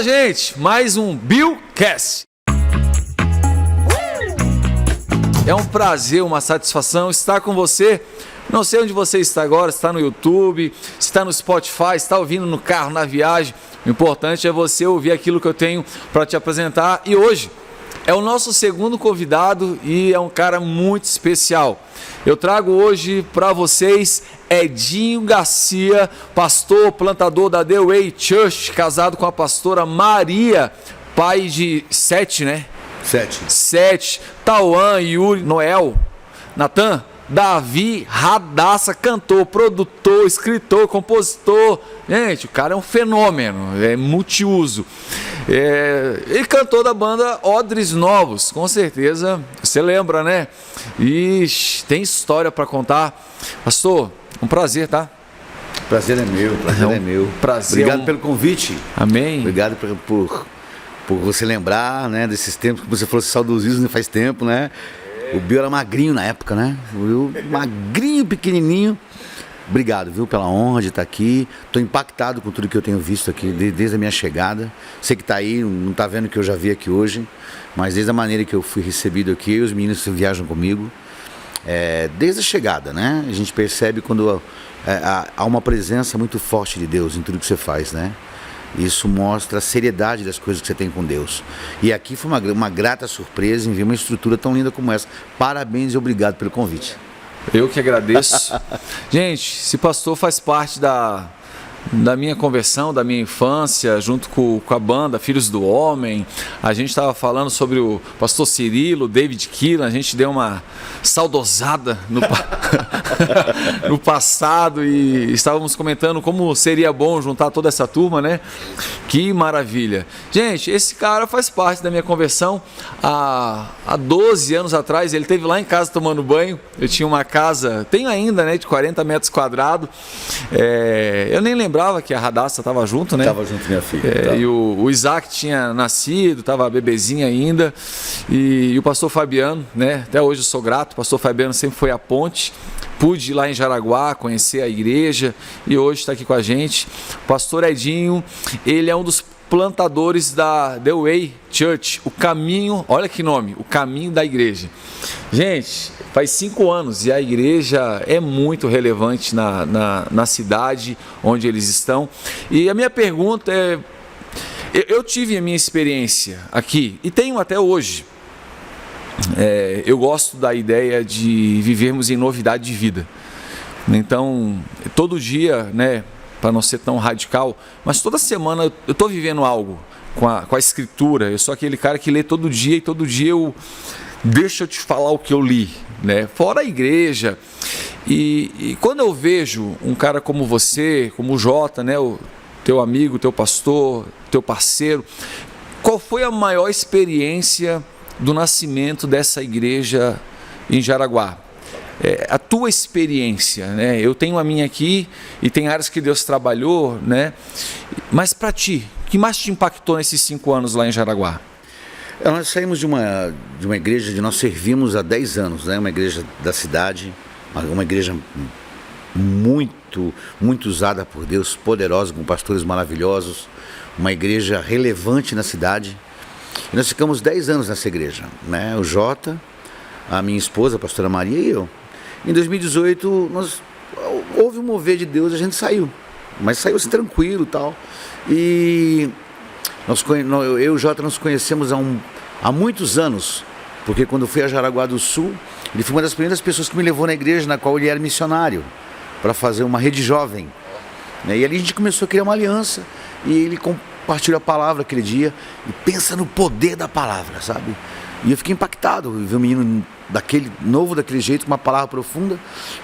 gente, mais um Billcast. É um prazer, uma satisfação estar com você. Não sei onde você está agora, está no YouTube, está no Spotify, está ouvindo no carro, na viagem. O importante é você ouvir aquilo que eu tenho para te apresentar. E hoje é o nosso segundo convidado e é um cara muito especial. Eu trago hoje para vocês Edinho Garcia, pastor, plantador da The Way Church, casado com a pastora Maria, pai de 7, né? 7. Tauan, Yuri, Noel, Natan, Davi, Radassa, cantor, produtor, escritor, compositor. Gente, o cara é um fenômeno, é multiuso. E cantor da banda Odres Novos, com certeza, você lembra, né? E tem história para contar. Pastor, um prazer, tá? Prazer é meu, é meu. Obrigado pelo convite. Amém. Obrigado por você lembrar, né, desses tempos que você falou saudosismo faz tempo, né? O Bill era magrinho na época, né? Magrinho, pequenininho. Obrigado, viu, pela honra de estar aqui. Estou impactado com tudo que eu tenho visto aqui desde a minha chegada. Você que está aí, não está vendo o que eu já vi aqui hoje, mas desde a maneira que eu fui recebido aqui, os meninos que viajam comigo, desde a chegada, né? A gente percebe quando há uma presença muito forte de Deus em tudo que você faz, né? Isso mostra a seriedade das coisas que você tem com Deus. E aqui foi uma grata surpresa em ver uma estrutura tão linda como essa. Parabéns e obrigado pelo convite. Eu que agradeço. Gente, esse pastor faz parte da minha conversão, da minha infância, junto com a banda Filhos do Homem. A gente estava falando sobre o pastor Cirilo, David Keelan. A gente deu uma saudosada no passado e estávamos comentando como seria bom juntar toda essa turma, né? Que maravilha. Gente, esse cara faz parte da minha conversão. Há 12 anos atrás, ele esteve lá em casa tomando banho. Eu tinha uma casa, tenho ainda, né, de 40 metros quadrados. Eu nem lembrava que a Radassa estava junto, né? Estava junto, minha filha. E o Isaac tinha nascido, estava bebezinho ainda. E o pastor Fabiano, né? Até hoje eu sou grato. O pastor Fabiano sempre foi a ponte. Pude ir lá em Jaraguá, conhecer a igreja e hoje está aqui com a gente. O pastor Edinho, ele é um dos plantadores da The Way Church, o caminho, olha que nome, o caminho da igreja. Gente, faz 5 anos e a igreja é muito relevante na cidade onde eles estão. E a minha pergunta é, eu tive a minha experiência aqui e tenho até hoje. Eu gosto da ideia de vivermos em novidade de vida. Então, todo dia, né, para não ser tão radical, mas toda semana eu estou vivendo algo com a escritura. Eu sou aquele cara que lê todo dia e todo dia deixa eu te falar o que eu li, né? Fora a igreja. E quando eu vejo um cara como você, como o Jota, né, o teu amigo, teu pastor, teu parceiro, qual foi a maior experiência do nascimento dessa igreja em Jaraguá? A tua experiência, né? Eu tenho a minha aqui e tem áreas que Deus trabalhou, né? Mas para ti, o que mais te impactou nesses 5 anos lá em Jaraguá? Nós saímos de uma igreja onde nós servimos há 10 anos, né? Uma igreja da cidade, uma igreja muito, muito usada por Deus, poderosa, com pastores maravilhosos, uma igreja relevante na cidade. E nós ficamos 10 anos nessa igreja, né? O Jota, a minha esposa, a pastora Maria e eu. Em 2018, houve um mover de Deus, a gente saiu. Mas saiu assim tranquilo e tal. E eu e o Jota nos conhecemos há muitos anos. Porque quando eu fui a Jaraguá do Sul, ele foi uma das primeiras pessoas que me levou na igreja, na qual ele era missionário, para fazer uma rede jovem. E ali a gente começou a criar uma aliança. E ele compartilhou a palavra aquele dia. E pensa no poder da palavra, sabe? E eu fiquei impactado, ver um menino daquele jeito, com uma palavra profunda.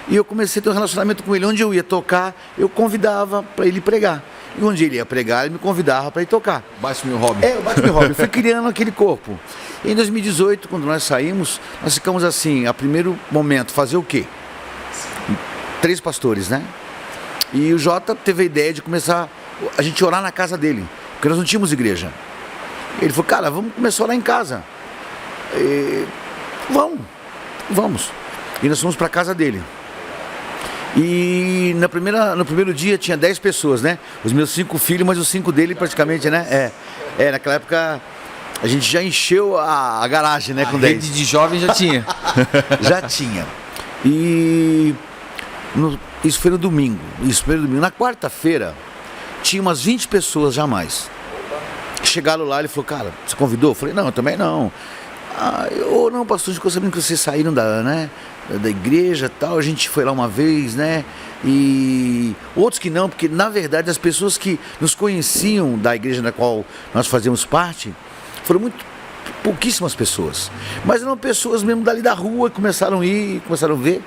E eu comecei a ter um relacionamento com ele. Onde eu ia tocar, eu convidava para ele pregar. E onde ele ia pregar, ele me convidava para ir tocar. Bate-me o hobby. O bate-me hobby. Eu fui criando aquele corpo. E em 2018, quando nós saímos, nós ficamos assim, a primeiro momento, fazer o quê? 3 pastores, né? E o Jota teve a ideia de começar a gente orar na casa dele, porque nós não tínhamos igreja. Ele falou, cara, vamos começar a orar em casa. Vamos. E nós fomos para a casa dele. E no primeiro dia tinha 10 pessoas, né? Os meus 5 filhos, mas os 5 dele praticamente, né? Naquela época a gente já encheu a garagem, né? Com 10. Rede de jovens já tinha. Já tinha. E isso foi no domingo. Na quarta-feira tinha umas 20 pessoas jamais. Chegaram lá, ele falou, cara, você convidou? Eu falei, não, eu também não. Não, pastor, a gente ficou sabendo que vocês saíram da igreja e tal, a gente foi lá uma vez, né? E outros que não, porque na verdade as pessoas que nos conheciam da igreja na qual nós fazíamos parte foram pouquíssimas pessoas, mas eram pessoas mesmo dali da rua que começaram a ir, começaram a ver.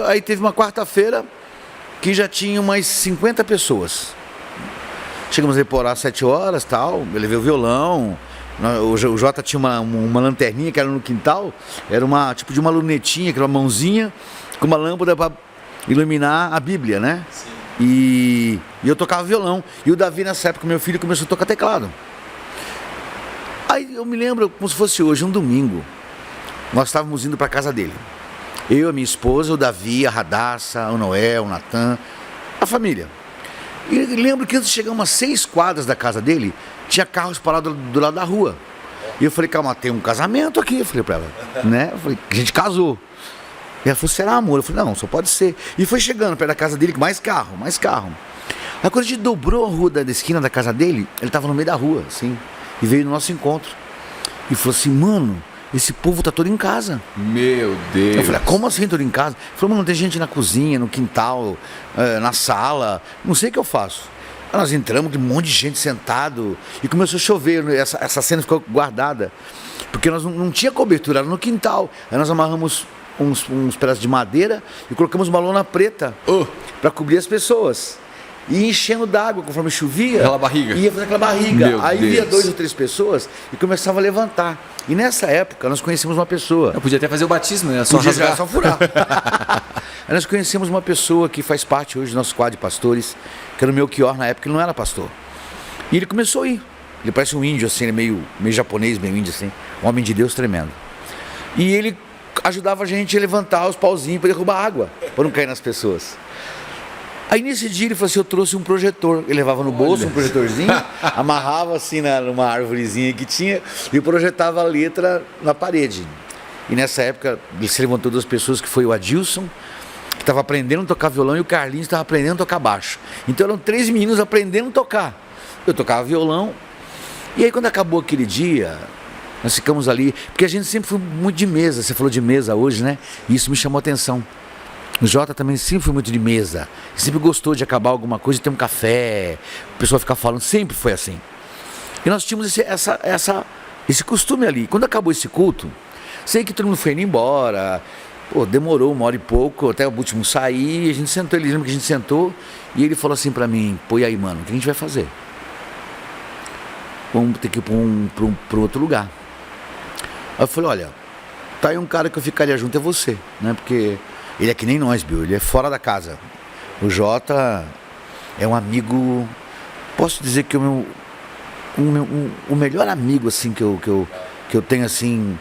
Aí teve uma quarta-feira que já tinha umas 50 pessoas. Chegamos a ir por lá às 7 horas, tal, eu levei o violão. O Jota tinha uma lanterninha que era no quintal, era tipo de uma lunetinha, que era uma mãozinha com uma lâmpada para iluminar a Bíblia, né? Sim. E eu tocava violão. E o Davi, nessa época, meu filho, começou a tocar teclado. Aí eu me lembro como se fosse hoje, um domingo. Nós estávamos indo para a casa dele. Eu, a minha esposa, o Davi, a Radassa, o Noé, o Natan, a família. E lembro que antes de chegar umas 6 quadras da casa dele, tinha carros parados do lado da rua. E eu falei, calma, tem um casamento aqui. Eu falei pra ela, né? Eu falei, a gente casou. E ela falou, será, amor? Eu falei, não, só pode ser. E foi chegando perto da casa dele, mais carro. Aí quando a gente dobrou a rua da esquina da casa dele, ele estava no meio da rua, assim, e veio no nosso encontro. E falou assim, mano, esse povo tá todo em casa. Meu Deus. Eu falei, como assim todo em casa? Ele falou, mano, tem gente na cozinha, no quintal, na sala, não sei o que eu faço. Aí nós entramos, um monte de gente sentado, e começou a chover, essa cena ficou guardada, porque nós não tinha cobertura, era no quintal. Aí nós amarramos uns pedaços de madeira e colocamos uma lona preta para cobrir as pessoas. E enchendo d'água conforme chovia. Aquela barriga. Ia fazer aquela barriga. Meu Aí Deus. via 2 ou 3 pessoas e começava a levantar. E nessa época nós conhecemos uma pessoa. Eu podia até fazer o batismo, né? Só furar. Aí nós conhecemos uma pessoa que faz parte hoje do nosso quadro de pastores, que era o Melchior, na época ele não era pastor. E ele começou a ir. Ele parece um índio, assim, meio japonês, meio índio, assim. Um homem de Deus tremendo. E ele ajudava a gente a levantar os pauzinhos para derrubar água, para não cair nas pessoas. Aí nesse dia ele falou assim, eu trouxe um projetor. Ele levava no bolso um projetorzinho, amarrava assim numa árvorezinha que tinha e projetava a letra na parede. E nessa época ele se levantou 2 pessoas, que foi o Adilson, que estava aprendendo a tocar violão, e o Carlinhos estava aprendendo a tocar baixo. Então eram 3 meninos aprendendo a tocar. Eu tocava violão. E aí quando acabou aquele dia, nós ficamos ali, porque a gente sempre foi muito de mesa. Você falou de mesa hoje, né? E isso me chamou a atenção. O Jota também sempre foi muito de mesa. Sempre gostou de acabar alguma coisa e ter um café, o pessoal ficar falando, sempre foi assim. E nós tínhamos esse costume ali. Quando acabou esse culto, sei que todo mundo foi indo embora. Demorou 1 hora e pouco, até o último sair, a gente sentou, ele lembra que a gente sentou, e ele falou assim pra mim, pô, e aí, mano, o que a gente vai fazer? Vamos ter que ir para outro lugar. Aí eu falei, olha, tá aí um cara que eu ficaria junto, é você, né? Porque ele é que nem nós, Bill, ele é fora da casa. O Jota é um amigo, posso dizer que o melhor amigo, assim, que eu tenho, assim,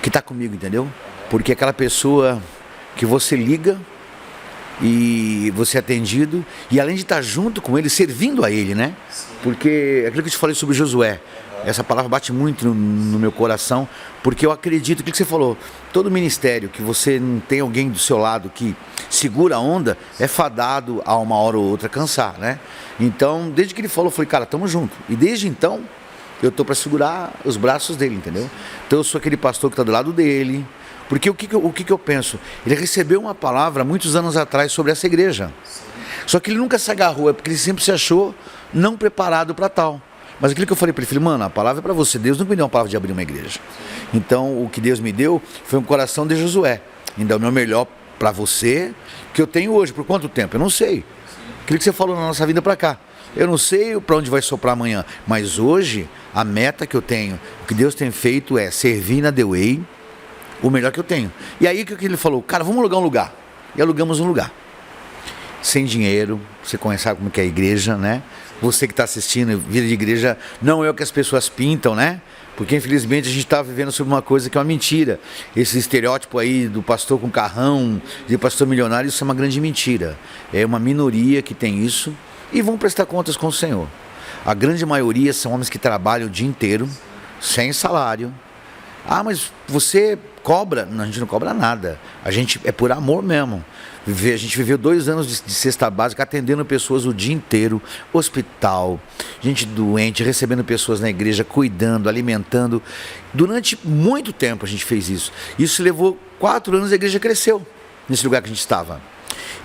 que tá comigo, entendeu? Porque é aquela pessoa que você liga e você é atendido, e além de estar junto com ele, servindo a ele, né? Porque aquilo que eu te falei sobre Josué, essa palavra bate muito no meu coração, porque eu acredito, aquilo que você falou, todo ministério que você não tem alguém do seu lado que segura a onda, é fadado a uma hora ou outra cansar, né? Então, desde que ele falou, eu falei, cara, tamo junto. E desde então, eu tô para segurar os braços dele, entendeu? Então eu sou aquele pastor que tá do lado dele. Porque o que eu penso? Ele recebeu uma palavra muitos anos atrás sobre essa igreja. Só que ele nunca se agarrou, é porque ele sempre se achou não preparado para tal. Mas aquilo que eu falei para ele, falei, mano, a palavra é para você. Deus não me deu uma palavra de abrir uma igreja. Então o que Deus me deu foi um coração de Josué. Então o meu melhor para você, que eu tenho hoje. Por quanto tempo? Eu não sei. Aquilo que você falou na nossa vinda para cá. Eu não sei para onde vai soprar amanhã. Mas hoje, a meta que eu tenho, o que Deus tem feito é servir na The Way, o melhor que eu tenho. E aí o que ele falou? Cara, vamos alugar um lugar. E alugamos um lugar. Sem dinheiro, você conhece como que é a igreja, né? você que está assistindo, vida de igreja não é o que as pessoas pintam, né? Porque infelizmente a gente está vivendo sobre uma coisa que é uma mentira. Esse estereótipo aí do pastor com carrão, de pastor milionário, isso é uma grande mentira. É uma minoria que tem isso e vão prestar contas com o Senhor. A grande maioria são homens que trabalham o dia inteiro, sem salário. Ah, mas você cobra? Não, a gente não cobra nada. A gente é por amor mesmo. A gente viveu 2 anos de cesta básica atendendo pessoas o dia inteiro, hospital, gente doente, recebendo pessoas na igreja, cuidando, alimentando. Durante muito tempo a gente fez isso. Isso levou 4 anos, a igreja cresceu nesse lugar que a gente estava.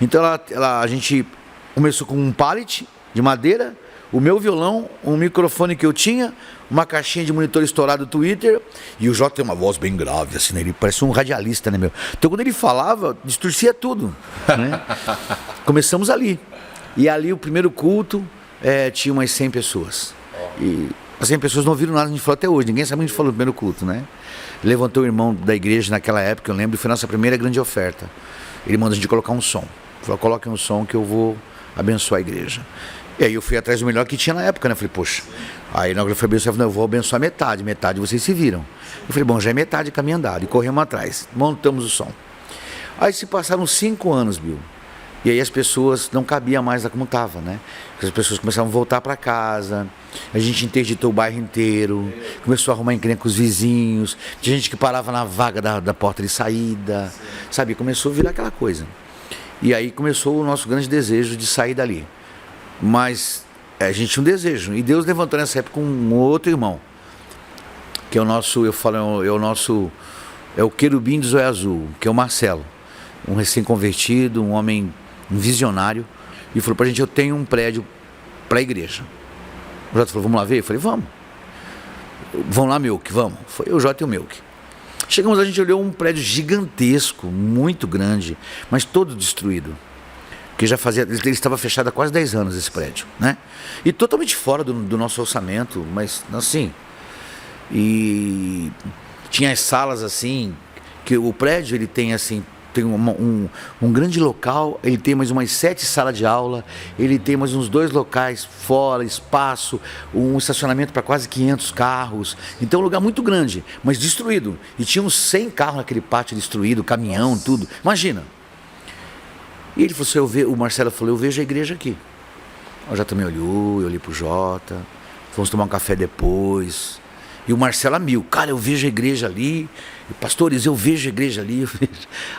Então a gente começou com um pallet de madeira, o meu violão, um microfone que eu tinha, uma caixinha de monitor estourado do Twitter, e o Jota tem uma voz bem grave, assim, né? Ele parece um radialista, né, meu? Então quando ele falava, distorcia tudo, né? Começamos ali. E ali o primeiro culto tinha umas 100 pessoas. E as 100 pessoas não ouviram nada, a gente falou até hoje, ninguém sabe o que a gente falou no primeiro culto, né? Levantou o irmão da igreja naquela época, eu lembro, e foi a nossa primeira grande oferta. Ele mandou a gente colocar um som. Falou, coloquem um som que eu vou abençoar a igreja. E aí eu fui atrás do melhor que tinha na época, né? Falei, poxa. Aí na hora que eu fui abençoar, eu vou abençoar metade vocês se viram. Eu falei, bom, já é metade caminho andado. E corremos atrás, montamos o som. Aí se passaram 5 anos, Bill. E aí as pessoas não cabiam mais lá como estava, né? As pessoas começaram a voltar para casa, a gente interditou o bairro inteiro, começou a arrumar encrenca com os vizinhos, tinha gente que parava na vaga da porta de saída, sabe? Começou a virar aquela coisa. E aí começou o nosso grande desejo de sair dali. Mas a gente tinha um desejo. E Deus levantou nessa época um outro irmão, que é o nosso, é o querubim de zóio azul, que é o Marcelo, um recém-convertido, um homem, um visionário, e falou pra gente, eu tenho um prédio pra igreja. O Jota falou, vamos lá ver? Eu falei, vamos. Vamos lá, Milk, vamos. Foi o Jota e o Milk. Chegamos, a gente olhou um prédio gigantesco, muito grande, mas todo destruído. Porque já fazia, ele estava fechado há quase 10 anos esse prédio, né? E totalmente fora do nosso orçamento, mas assim. E tinha as salas assim, que o prédio ele tem assim, tem um grande local, ele tem mais umas 7 salas de aula, ele tem mais uns 2 locais fora, espaço, um estacionamento para quase 500 carros. Então é um lugar muito grande, mas destruído. E tinha uns 100 carros naquele pátio destruído, caminhão, nossa, tudo. Imagina. E ele falou assim, o Marcelo falou, eu vejo a igreja aqui. O Jota me olhou, eu olhei pro Jota, fomos tomar um café depois. E o Marcelo a mil, cara, eu vejo a igreja ali, pastores, eu vejo a igreja ali. Eu vejo.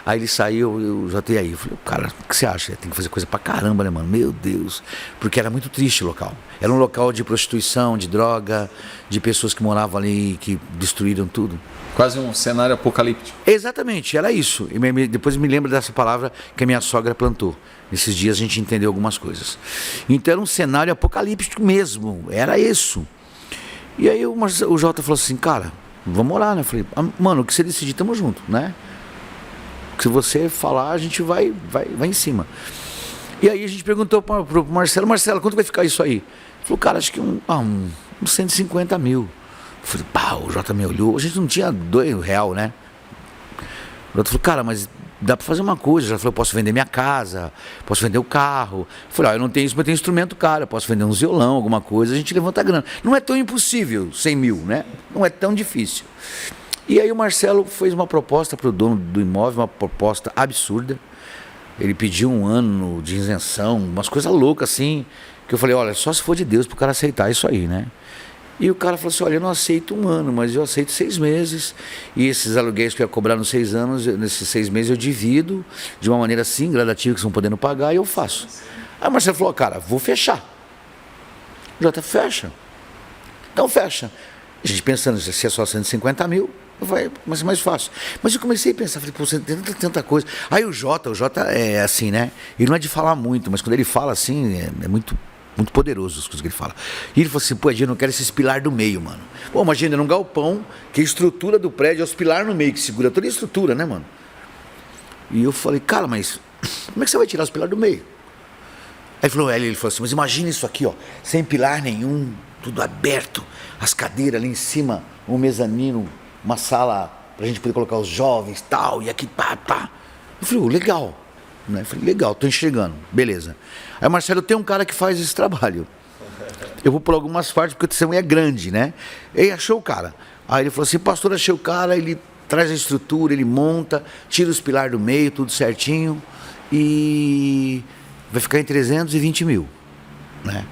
Aí ele saiu, eu já tenho aí. Eu falei, cara, o que você acha? Tem que fazer coisa pra caramba, né, mano? Meu Deus. Porque era muito triste o local. Era um local de prostituição, de droga, de pessoas que moravam ali, que destruíram tudo. Quase um cenário apocalíptico. Exatamente, era isso. E depois me lembro dessa palavra que a minha sogra plantou. Nesses dias a gente entendeu algumas coisas. Então era um cenário apocalíptico mesmo, era isso. E aí o Jota falou assim, cara, vamos orar, né? Eu falei, mano, o que você decidir, tamo junto, né? Se você falar, a gente vai em cima. E aí a gente perguntou pro Marcelo, quanto vai ficar isso aí? Ele falou, cara, acho que uns 150 mil. Eu falei, pá, o Jota me olhou, a gente não tinha R$2, né? O Jota falou, cara, mas dá pra fazer uma coisa. Já falou, eu posso vender minha casa, posso vender o carro. Eu falei, eu não tenho isso, mas eu tenho instrumento caro, eu posso vender um violão, alguma coisa, a gente levanta a grana. Não é tão impossível, 100 mil, né? Não é tão difícil. E aí o Marcelo fez uma proposta pro dono do imóvel, uma proposta absurda. Ele pediu 1 ano de isenção, umas coisas loucas assim, que eu falei, olha, só se for de Deus pro cara aceitar isso aí, né? E o cara falou assim, olha, eu não aceito 1 ano, mas eu aceito 6 meses. E esses aluguéis que eu ia cobrar nos 6 anos, nesses 6 meses eu divido de uma maneira assim, gradativa, que vocês vão podendo pagar, e eu faço. Aí o Marcelo falou, cara, vou fechar. Jota, fecha. Então fecha. A gente pensando, se é só 150 mil, vai ser mais fácil. Mas eu comecei a pensar, falei, pô, você tem tanta coisa. Aí o Jota é assim, né? Ele não é de falar muito, mas quando ele fala assim, é muito poderoso as coisas que ele fala. E ele falou assim, pô, eu não quero esses pilar do meio, mano. Pô, imagina, num galpão, que a estrutura do prédio é os pilar no meio, que segura toda a estrutura, né, mano? E eu falei, cara, mas como é que você vai tirar os pilar do meio? Aí ele falou assim, mas imagina isso aqui, ó, sem pilar nenhum, tudo aberto, as cadeiras ali em cima, um mezanino, uma sala pra gente poder colocar os jovens e tal, e aqui, pá. Eu falei, legal. Né? Eu falei, legal, tô enxergando, beleza. Aí, Marcelo, tem um cara que faz esse trabalho. eu vou por algumas partes porque o testemunho é grande, né? Ele achou o cara. Aí ele falou assim, pastor, achei o cara, ele traz a estrutura, ele monta, tira os pilares do meio, tudo certinho, e vai ficar em 320 mil, né?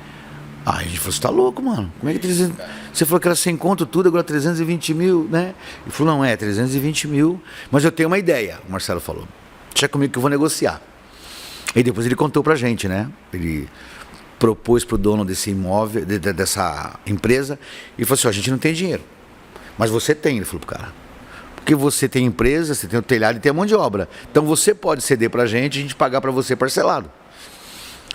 Aí a gente falou, você tá louco, mano? Como é que 300... Você falou que era sem conto tudo, agora 320 mil, né? Ele falou, não, 320 mil, mas eu tenho uma ideia, o Marcelo falou. Deixa comigo que eu vou negociar. E depois ele contou pra gente, né? Ele propôs pro dono desse imóvel, dessa empresa, e falou assim, a gente não tem dinheiro, mas você tem, ele falou pro cara. Porque você tem empresa, você tem o telhado e tem a mão de obra. Então você pode ceder pra gente, a gente pagar pra você parcelado.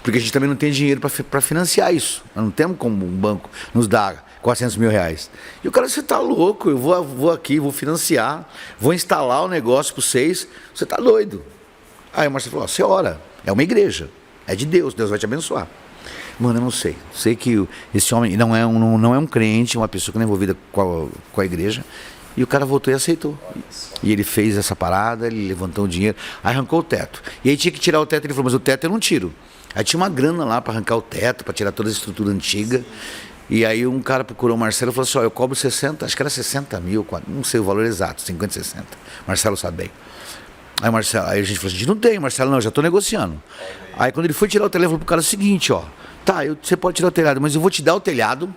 Porque a gente também não tem dinheiro para financiar isso. Nós não temos como um banco nos dar 400 mil reais. E o cara, você tá louco, eu vou aqui, vou financiar, vou instalar o negócio para vocês, você tá doido. Aí o Marcelo falou, você ora, é uma igreja, é de Deus, Deus vai te abençoar. Mano, eu não sei. Sei que esse homem não é um crente, uma pessoa que não é envolvida com a igreja. E o cara voltou e aceitou. E ele fez essa parada, ele levantou o dinheiro, arrancou o teto. E aí tinha que tirar o teto, ele falou, mas o teto eu não tiro. Aí tinha uma grana lá para arrancar o teto, para tirar toda a estrutura antiga. E aí um cara procurou o Marcelo e falou assim, eu cobro 60, acho que era 60 mil, não sei o valor exato, 50, 60. Marcelo sabe bem. Aí a gente falou assim, não tem, Marcelo, não, eu já estou negociando. Aí quando ele foi tirar o telhado, ele falou pro cara o seguinte, ó, tá, você pode tirar o telhado, mas eu vou te dar o telhado,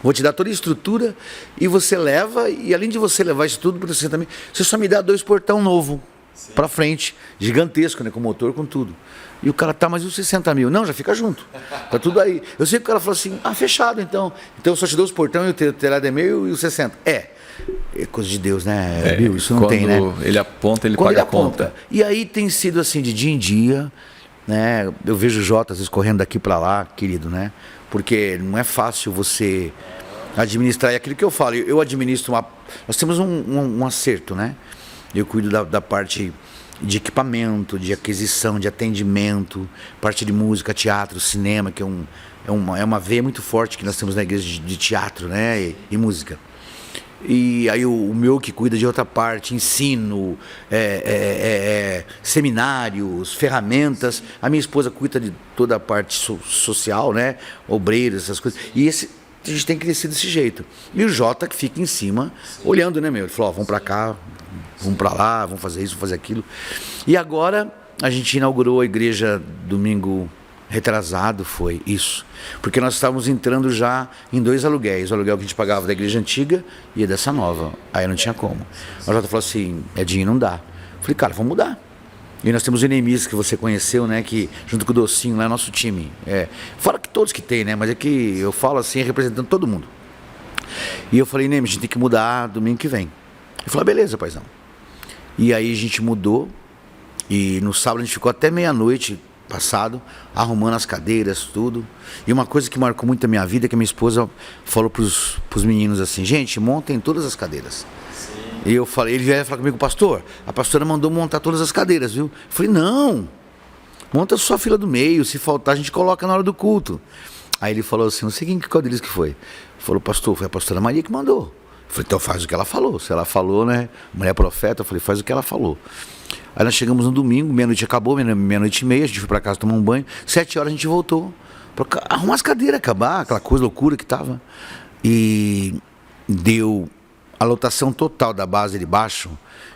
vou te dar toda a estrutura e você leva, e além de você levar isso tudo para você também, você só me dá 2 portão novo para frente, gigantesco, né, com motor, com tudo. E o cara, tá, mas os 60 mil? Não, já fica junto. Tá tudo aí. Eu sei que o cara falou assim, fechado então. Então eu só te dou os portão e o telhado é meu e os 60. É coisa de Deus, né, Bill? Isso não tem, né? Quando ele aponta, ele quando paga ele aponta. A conta. E aí tem sido assim, de dia em dia, né? Eu vejo o Jota às vezes correndo daqui para lá, querido, né? Porque não é fácil você administrar. É aquilo que eu falo, eu administro nós temos um acerto, né? Eu cuido da parte de equipamento, de aquisição, de atendimento, parte de música, teatro, cinema, que é uma veia muito forte que nós temos na igreja de teatro, né, e música. E aí o meu que cuida de outra parte, ensino, seminários, ferramentas. A minha esposa cuida de toda a parte social, né, obreiros, essas coisas. E a gente tem crescido desse jeito. E o Jota que fica em cima, olhando, né, meu? Ele falou, vamos pra cá, vamos para lá, vamos fazer isso, vamos fazer aquilo. E agora a gente inaugurou a igreja domingo retrasado, foi isso. Porque nós estávamos entrando já em 2 aluguéis. O aluguel que a gente pagava da igreja antiga e dessa nova. Aí não tinha como. A Jota falou assim, Edinho, não dá. Eu falei, cara, vamos mudar. E nós temos o Neemias, que você conheceu, né? Que junto com o Docinho, lá é nosso time. Fora que todos que tem, né? Mas é que eu falo assim, representando todo mundo. E eu falei, Neemias, a gente tem que mudar domingo que vem. Ele falou, beleza, paizão. E aí a gente mudou, e no sábado a gente ficou até meia-noite passado, arrumando as cadeiras, tudo. E uma coisa que marcou muito a minha vida é que a minha esposa falou pros meninos assim, gente, montem todas as cadeiras. Sim. E eu falei, ele ia falar comigo, pastor, a pastora mandou montar todas as cadeiras, viu? Eu falei, não, monta só a fila do meio, se faltar a gente coloca na hora do culto. Aí ele falou assim, não sei que cadeira que foi. Ele falou, pastor, foi a pastora Maria que mandou. Eu falei, então faz o que ela falou. Se ela falou, né? Mulher profeta, eu falei, faz o que ela falou. Aí nós chegamos no domingo, meia-noite acabou, meia-noite e meia, a gente foi pra casa tomar um banho. 7 horas a gente voltou pra arrumar as cadeiras, acabar, aquela coisa loucura que tava. E deu a lotação total da base de baixo,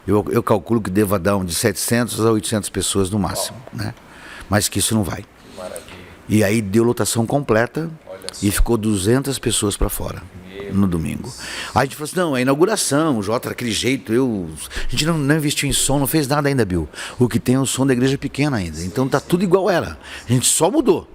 eu calculo que deva dar de 700 a 800 pessoas no máximo, né? Mas que isso não vai. E aí deu lotação completa e ficou 200 pessoas para fora no domingo. Aí a gente falou assim, não, é inauguração, o Jota daquele jeito, a gente não investiu em som, não fez nada ainda, Bill. O que tem é o som da igreja pequena ainda, então tá tudo igual era. A gente só mudou.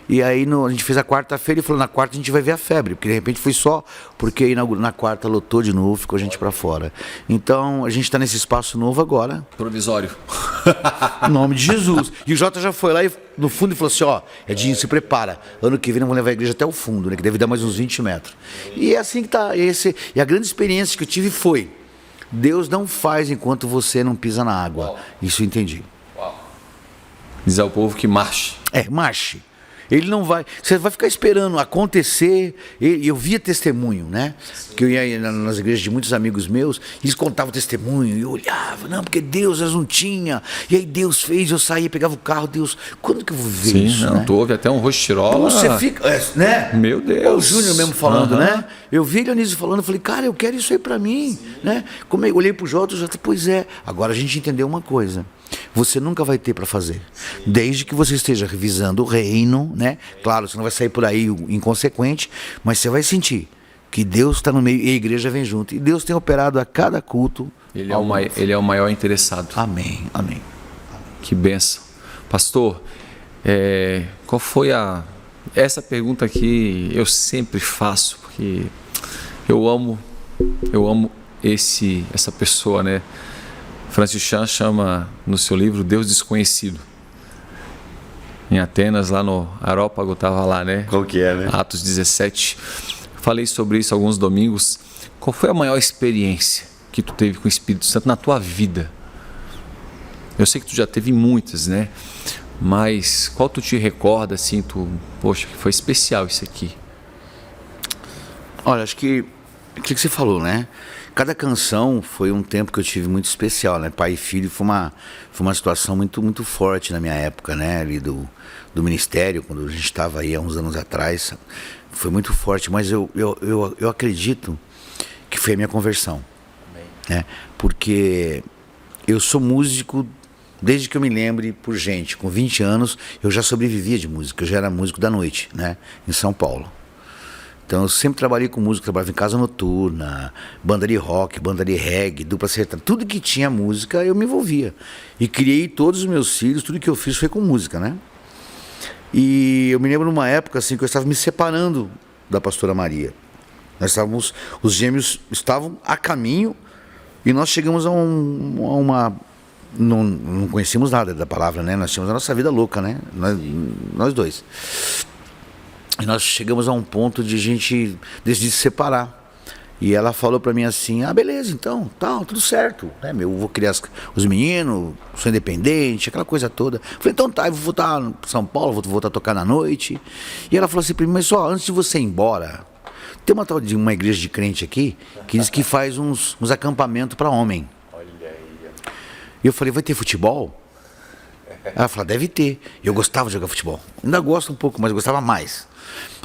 E aí a gente fez a quarta-feira e falou, na quarta a gente vai ver a febre, porque de repente foi só, porque aí na quarta lotou de novo, ficou a gente para fora. Então a gente está nesse espaço novo agora. Provisório. Em nome de Jesus. E o Jota já foi lá e no fundo e falou assim, Edinho, se prepara, ano que vem nós vamos levar a igreja até o fundo, né, que deve dar mais uns 20 metros. E é assim que tá. E a grande experiência que eu tive foi, Deus não faz enquanto você não pisa na água. Isso eu entendi. Diz ao povo que marche. Marche. Ele não vai. Você vai ficar esperando acontecer. E eu via testemunho, né? Que eu ia nas igrejas de muitos amigos meus, e eles contavam testemunho, e eu olhava, não, porque Deus não tinha. E aí Deus fez, eu saía, pegava o carro, Deus, quando que eu vou viver isso? Não, né? tu ouve até um rostirola. Você fica, né? Meu Deus. O Júnior mesmo falando, né? Eu vi ele Anísio falando, eu falei, cara, eu quero isso aí pra mim, né? Como eu olhei pro Jota, pois é. Agora a gente entendeu uma coisa. Você nunca vai ter para fazer, desde que você esteja revisando o reino, né? Claro, você não vai sair por aí inconsequente, mas você vai sentir que Deus está no meio e a igreja vem junto. E Deus tem operado a cada culto. Ele é o maior interessado. Amém, amém. Que benção. Pastor, qual foi essa pergunta aqui eu sempre faço, porque eu amo essa pessoa, né? Francis Chan chama no seu livro Deus Desconhecido. Em Atenas, lá no Areópago, estava lá, né? Qual que é, né? Atos 17. Falei sobre isso alguns domingos. Qual foi a maior experiência que tu teve com o Espírito Santo na tua vida? Eu sei que tu já teve muitas, né? Mas qual tu te recorda, assim, poxa, que foi especial isso aqui? Olha, acho que o que você falou, né? Cada canção foi um tempo que eu tive muito especial, né? Pai e filho foi uma situação muito, muito forte na minha época, né? Ali do ministério, quando a gente estava aí há uns anos atrás. Foi muito forte, mas eu acredito que foi a minha conversão. Né? Porque eu sou músico desde que eu me lembre por gente. Com 20 anos eu já sobrevivia de música, eu já era músico da noite, né? Em São Paulo. Então eu sempre trabalhei com música, trabalhava em casa noturna, banda de rock, banda de reggae, dupla sertaneja, tudo que tinha música eu me envolvia. E criei todos os meus filhos, tudo que eu fiz foi com música, né? E eu me lembro numa época assim que eu estava me separando da pastora Maria. Os gêmeos estavam a caminho e nós chegamos a uma... Não conhecíamos nada da palavra, né? Nós tínhamos a nossa vida louca, né? Nós dois. E nós chegamos a um ponto de a gente decidir se separar. E ela falou pra mim assim, beleza, então, tudo certo. Né? Eu vou criar os meninos, sou independente, aquela coisa toda. Falei, então tá, eu vou voltar para São Paulo, vou voltar a tocar na noite. E ela falou assim pra mim, mas só, antes de você ir embora, tem uma tal de uma igreja de crente aqui, que diz que faz uns acampamentos para homem. E eu falei, vai ter futebol? Ela falou, deve ter. Eu gostava de jogar futebol. Ainda gosto um pouco, mas eu gostava mais.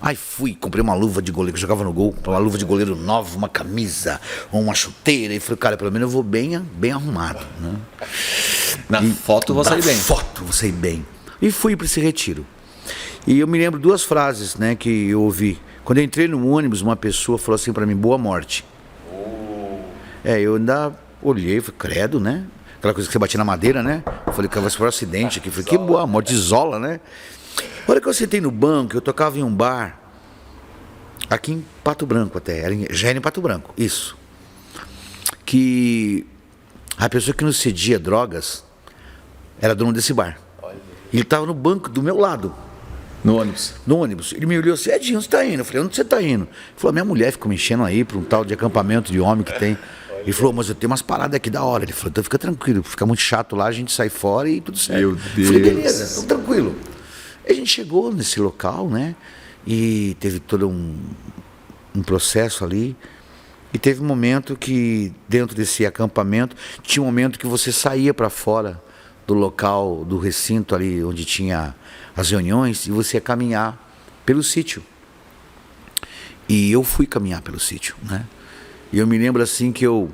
Aí fui, comprei uma luva de goleiro, que eu jogava no gol, uma luva de goleiro nova, uma camisa, uma chuteira. E falei, cara, pelo menos eu vou bem arrumado. Né? Na foto eu vou sair bem. Na foto eu vou sair bem. E fui para esse retiro. E eu me lembro duas frases, né, que eu ouvi. Quando eu entrei no ônibus, uma pessoa falou assim para mim, boa morte. Eu ainda olhei, falei, credo, né? Aquela coisa que você batia na madeira, né? Eu falei, que vai ser um acidente aqui. Eu falei, que boa morte, isola, né? A hora que eu sentei no banco, eu tocava em um bar, aqui em Pato Branco até, já era em Pato Branco, isso. Que a pessoa que nos cedia drogas era dono desse bar. Ele estava no banco do meu lado. No ônibus? No ônibus. Ele me olhou assim, Edinho, onde você está indo? Eu falei, onde você está indo? Ele falou, minha mulher ficou me enchendo aí para um tal de acampamento de homem que tem. Ele falou, mas eu tenho umas paradas aqui da hora. Ele falou, então fica tranquilo, fica muito chato lá, a gente sai fora e tudo certo. Meu Deus. Eu falei, beleza, então tranquilo. A gente chegou nesse local, né? E teve todo um processo ali. E teve um momento que, dentro desse acampamento, tinha um momento que você saía para fora do local, do recinto ali onde tinha as reuniões, e você ia caminhar pelo sítio. E eu fui caminhar pelo sítio, né? E eu me lembro assim que eu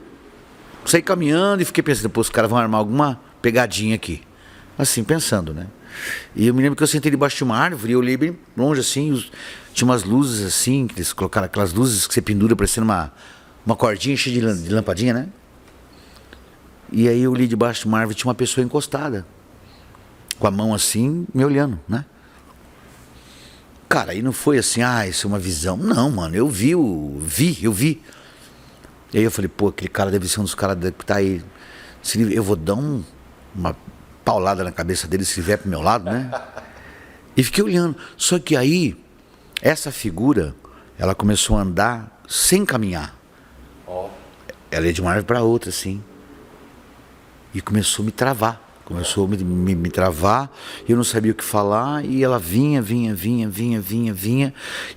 saí caminhando e fiquei pensando, pô, os caras vão armar alguma pegadinha aqui. Assim, pensando, né? E eu me lembro que eu sentei debaixo de uma árvore e eu olhei bem longe assim, tinha umas luzes assim, que eles colocaram aquelas luzes que você pendura parecendo uma cordinha cheia de lampadinha, né? E aí eu olhei debaixo de uma árvore e tinha uma pessoa encostada, com a mão assim, me olhando, né? Cara, aí não foi assim, isso é uma visão. Não, mano, eu vi. E aí eu falei, pô, aquele cara deve ser um dos caras que tá aí. Eu vou dar uma paulada na cabeça dele se ele vier pro meu lado, né? E fiquei olhando. Só que aí, essa figura, ela começou a andar sem caminhar. Ela ia de uma árvore para outra, assim. E começou a me travar. Começou a me travar, eu não sabia o que falar, e ela vinha,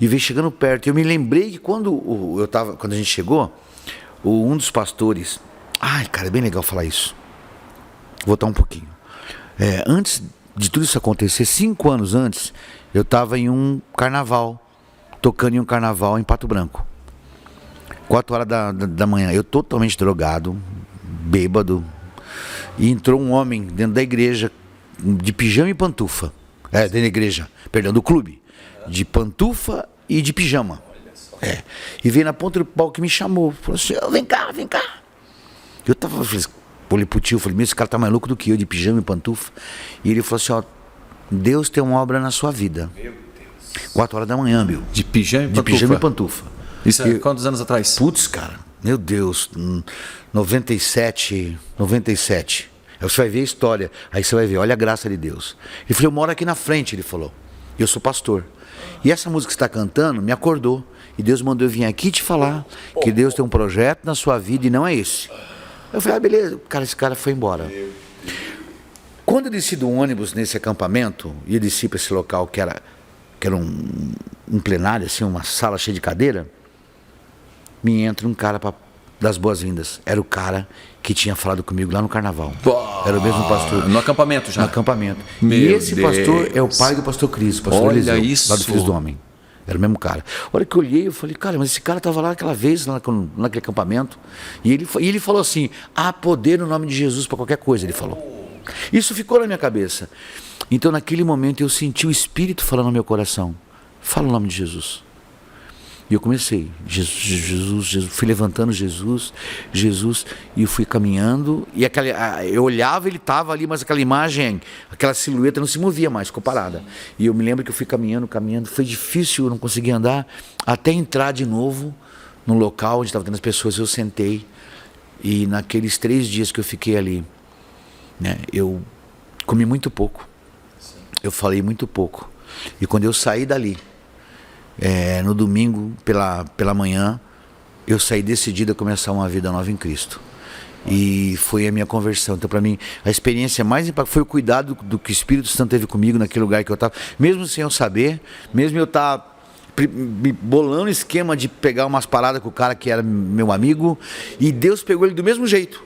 e veio chegando perto. Eu me lembrei que quando a gente chegou, um dos pastores... Ai, cara, é bem legal falar isso. Vou voltar um pouquinho. Antes de tudo isso acontecer, 5 anos antes, eu estava em um carnaval, tocando em um carnaval em Pato Branco. 4 horas da manhã, eu totalmente drogado, bêbado, e entrou um homem dentro da igreja, de pijama e pantufa. Dentro da igreja, perdão, do clube. De pantufa e de pijama. E veio na ponta do palco e me chamou. Falou assim, vem cá. Eu olhei pro tio, falei, esse cara tá mais louco do que eu, de pijama e pantufa. E ele falou assim, Deus tem uma obra na sua vida. Meu Deus. 4 horas da manhã, meu. De pijama e pantufa? De pijama e pantufa. Isso é quantos anos atrás? Putz, cara, meu Deus, 97. Aí você vai ver a história, aí você vai ver, olha a graça de Deus. Ele falou, eu moro aqui na frente, ele falou, eu sou pastor. E essa música que você está cantando me acordou. E Deus mandou eu vir aqui te falar que Deus tem um projeto na sua vida e não é esse. Eu falei, beleza, esse cara foi embora. Quando eu desci do ônibus nesse acampamento, e eu desci para esse local que era um plenário, assim, uma sala cheia de cadeira, me entra um cara das boas-vindas. Era o cara que tinha falado comigo lá no carnaval. Era o mesmo pastor. No acampamento já? No acampamento. Meu e esse Deus. pastor é o pai do pastor Cris, o pastor Olha Eliseu, isso. lá do Filhos do Homem. Era o mesmo cara. A hora que eu olhei, eu falei, cara, mas esse cara estava lá aquela vez, naquele acampamento. E ele falou assim, há poder no nome de Jesus para qualquer coisa, ele falou. Isso ficou na minha cabeça. Então, naquele momento, eu senti o Espírito falando no meu coração. Fala o nome de Jesus. E eu comecei, Jesus, fui levantando Jesus, e eu fui caminhando, e eu olhava, ele estava ali, mas aquela imagem, aquela silhueta não se movia mais, ficou parada. E eu me lembro que eu fui caminhando, foi difícil, eu não conseguia andar, até entrar de novo no local onde estavam tendo as pessoas, eu sentei, e naqueles 3 dias que eu fiquei ali, né, eu comi muito pouco, eu falei muito pouco, e quando eu saí dali, no domingo, pela manhã, eu saí decidido a começar uma vida nova em Cristo. E foi a minha conversão. Então, para mim, a experiência mais impactante foi o cuidado do que o Espírito Santo teve comigo naquele lugar que eu estava. Mesmo sem eu saber, mesmo eu estar me bolando esquema de pegar umas paradas com o cara que era meu amigo, e Deus pegou ele do mesmo jeito.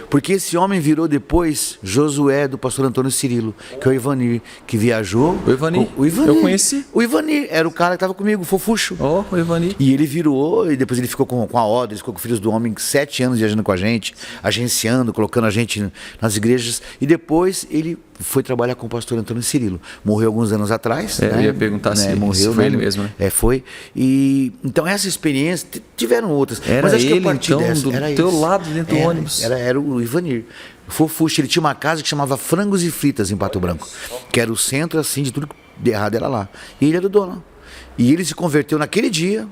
Porque esse homem virou depois Josué do pastor Antônio Cirilo, que é o Ivanir, que viajou. O Ivanir? Eu conheci. O Ivanir era o cara que estava comigo, o fofucho. O Ivanir. E ele virou, e depois ele ficou com a Oda, ele ficou com Filhos do Homem, 7 anos viajando com a gente, agenciando, colocando a gente nas igrejas. E depois ele foi trabalhar com o pastor Antônio Cirilo. Morreu alguns anos atrás. Eu ia perguntar se morreu, foi ele mesmo, né? Foi. E então essa experiência, tiveram outras. Era mas acho ele, que a partir então, dessa, do era teu esse. lado dentro do ônibus. Era o Ivanir. Fofuxo, ele tinha uma casa que chamava Frangos e Fritas em Pato Branco, que era o centro assim de tudo de errado era lá. E ele era o dono. E ele se converteu naquele dia,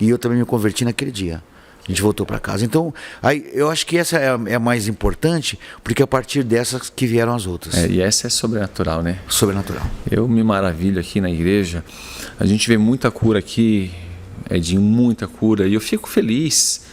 e eu também me converti naquele dia. A gente voltou para casa. Então, aí, eu acho que essa é a mais importante, porque a partir dessas que vieram as outras. E essa é sobrenatural, né? Sobrenatural. Eu me maravilho aqui na igreja. A gente vê muita cura aqui, Edinho, muita cura. E eu fico feliz,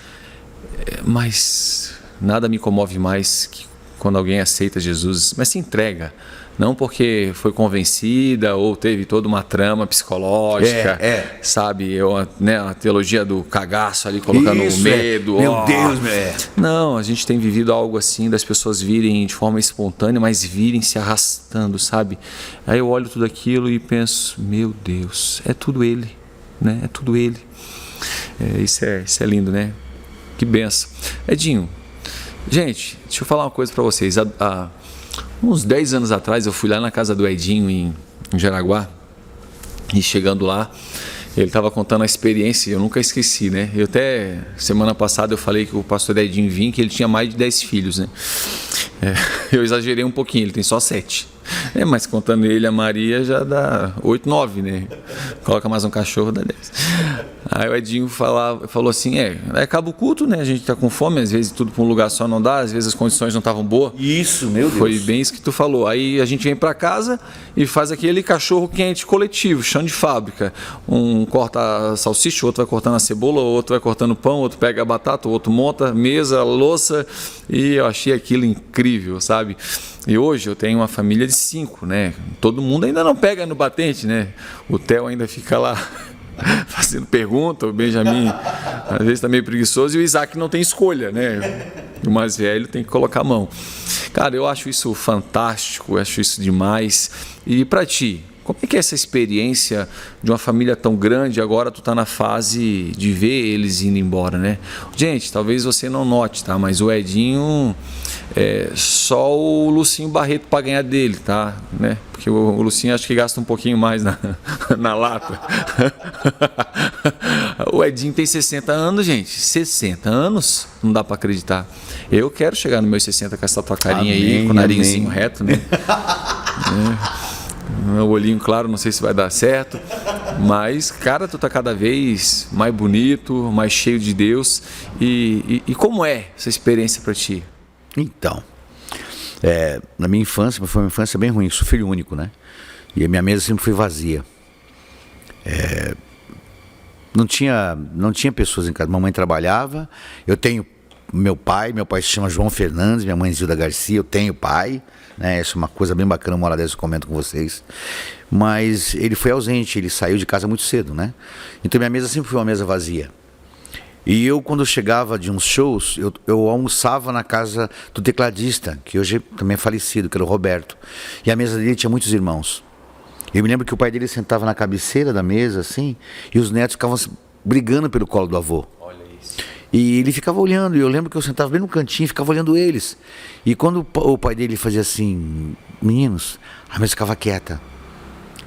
mas nada me comove mais que quando alguém aceita Jesus, mas se entrega. Não porque foi convencida ou teve toda uma trama psicológica, sabe? A teologia do cagaço ali, colocando o medo. Meu Deus, Não, a gente tem vivido algo assim, das pessoas virem de forma espontânea, mas virem se arrastando, sabe? Aí eu olho tudo aquilo e penso, meu Deus, é tudo Ele, né? É tudo Ele. Isso é lindo, né? Que benção. Edinho, gente, deixa eu falar uma coisa para vocês. Uns 10 anos atrás eu fui lá na casa do Edinho em Jaraguá, e chegando lá ele estava contando a experiência, eu nunca esqueci, né? Eu até semana passada eu falei que o pastor Edinho vinha, que ele tinha mais de 10 filhos, né? Eu exagerei um pouquinho, ele tem só 7. Mas contando ele e a Maria já dá 8, 9, né? Coloca mais um cachorro, dá 10. Aí o Edinho falou assim, acaba o culto, né? A gente tá com fome, às vezes tudo para um lugar só não dá, às vezes as condições não estavam boas. Isso, meu Deus. Foi bem isso que tu falou. Aí a gente vem para casa e faz aquele cachorro quente coletivo, chão de fábrica. Um corta a salsicha, o outro vai cortando a cebola, o outro vai cortando o pão, o outro pega a batata, o outro monta mesa, louça, e eu achei aquilo incrível, sabe? E hoje eu tenho uma família de 5, né? Todo mundo ainda não pega no batente, né? O Theo ainda fica lá fazendo pergunta, o Benjamin às vezes está meio preguiçoso e o Isaac não tem escolha, né? O mais velho tem que colocar a mão. Cara, eu acho isso fantástico, eu acho isso demais. E para ti, como é que é essa experiência de uma família tão grande? Agora tu tá na fase de ver eles indo embora, né? Gente, talvez você não note, tá? Mas o Edinho, só o Lucinho Barreto para ganhar dele, tá? Né? Porque o Lucinho acho que gasta um pouquinho mais na lata. O Edinho tem 60 anos, gente. 60 anos? Não dá para acreditar. Eu quero chegar nos meus 60 com essa tua carinha aí, com o narizinho reto, né? O olhinho claro, não sei se vai dar certo, mas, cara, tu tá cada vez mais bonito, mais cheio de Deus. E como é essa experiência para ti? Então, na minha infância, foi uma infância bem ruim, sou filho único, né? E a minha mesa sempre foi vazia. Não tinha pessoas em casa, mamãe trabalhava, eu tenho meu pai se chama João Fernandes, minha mãe Zilda Garcia, eu tenho pai, né? Isso é uma coisa bem bacana, uma hora dessa eu comento com vocês. Mas ele foi ausente, ele saiu de casa muito cedo, né? Então minha mesa sempre foi uma mesa vazia. E eu, quando chegava de uns shows, eu almoçava na casa do tecladista, que hoje também é falecido, que era o Roberto. E a mesa dele tinha muitos irmãos. Eu me lembro que o pai dele sentava na cabeceira da mesa, assim, e os netos ficavam brigando pelo colo do avô. Olha isso. E ele ficava olhando, e eu lembro que eu sentava bem no cantinho e ficava olhando eles. E quando o pai dele fazia assim, meninos, a mesa ficava quieta.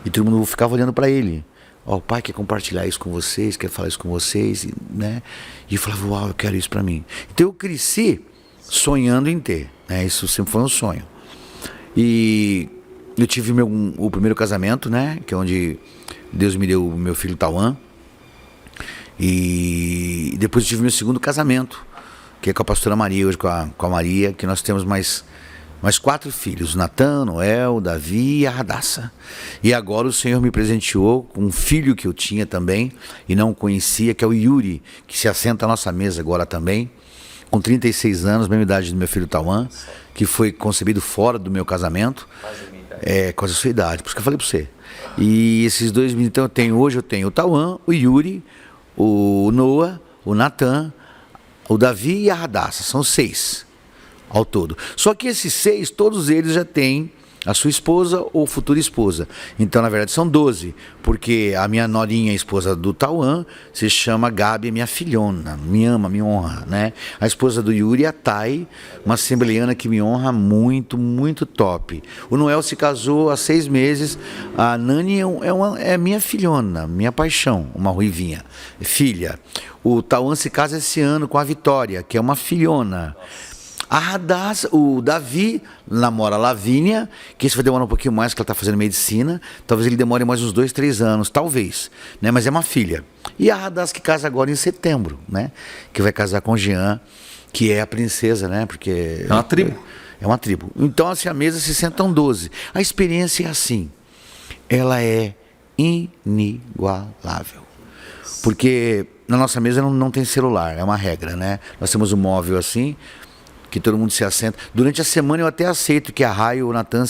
E todo mundo ficava olhando para ele. Ó, o pai quer compartilhar isso com vocês, quer falar isso com vocês, né? E eu falava, uau, eu quero isso para mim. Então eu cresci sonhando em ter, né? Isso sempre foi um sonho. E eu tive o primeiro casamento, né? Que é onde Deus me deu o meu filho Tauan. E depois eu tive meu segundo casamento, que é com a pastora Maria, hoje com a Maria, que nós temos mais 4 filhos, Natan, Noel, Davi e a Radassa. E agora o Senhor me presenteou com um filho que eu tinha também, e não conhecia, que é o Yuri, que se assenta à nossa mesa agora também, com 36 anos, mesma idade do meu filho Tauan, que foi concebido fora do meu casamento, quase a sua idade, por isso que eu falei para você. E esses dois, então hoje eu tenho o Tauan, o Yuri, o Noah, o Natan, o Davi e a Radassa, são 6 ao todo. Só que esses 6, todos eles já têm a sua esposa ou futura esposa. Então, na verdade, são 12, porque a minha norinha, a esposa do Tauan, se chama Gabi, minha filhona, me ama, me honra, né? A esposa do Yuri, a Thay, uma assembleiana que me honra muito, muito top. O Noel se casou há 6 meses, a Nani é minha filhona, minha paixão, uma ruivinha, filha. O Tauan se casa esse ano com a Vitória, que é uma filhona. A Radassa, o Davi namora a Lavínia, que isso vai demorar um pouquinho mais, que ela está fazendo medicina. Talvez ele demore mais uns 2, 3 anos, talvez, né? Mas é uma filha. E a Radassa que casa agora em setembro, né? Que vai casar com o Jean, que é a princesa, né? Porque é uma tribo. É uma tribo. Então, assim, a mesa se sentam 12. A experiência é assim. Ela é inigualável. Porque na nossa mesa não tem celular, é uma regra, né? Nós temos um móvel assim, que todo mundo se assenta. Durante a semana eu até aceito que a Raio e o Natan,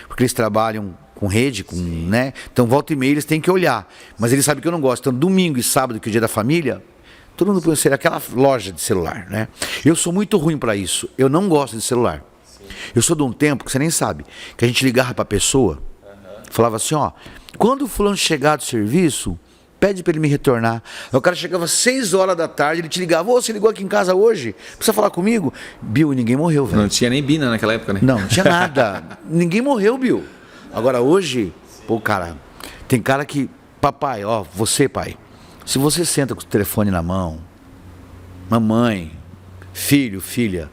porque eles trabalham com rede, né? Então volta e meia eles têm que olhar. Mas eles sabem que eu não gosto. Então domingo e sábado, que é o dia da família, todo mundo põe aquela loja de celular, né? Eu sou muito ruim para isso. Eu não gosto de celular. Eu sou de um tempo, que você nem sabe, que a gente ligava para a pessoa, falava assim, ó, quando o fulano chegar do serviço, pede para ele me retornar. Aí o cara chegava às 6 horas da tarde, ele te ligava, você ligou aqui em casa hoje? Precisa falar comigo? Bill, ninguém morreu, velho. Não tinha nem Bina naquela época, né? Não tinha nada. Ninguém morreu, Bill. Agora hoje, pô, cara, tem cara que, papai, ó, você, pai, se você senta com o telefone na mão, mamãe, filho, filha,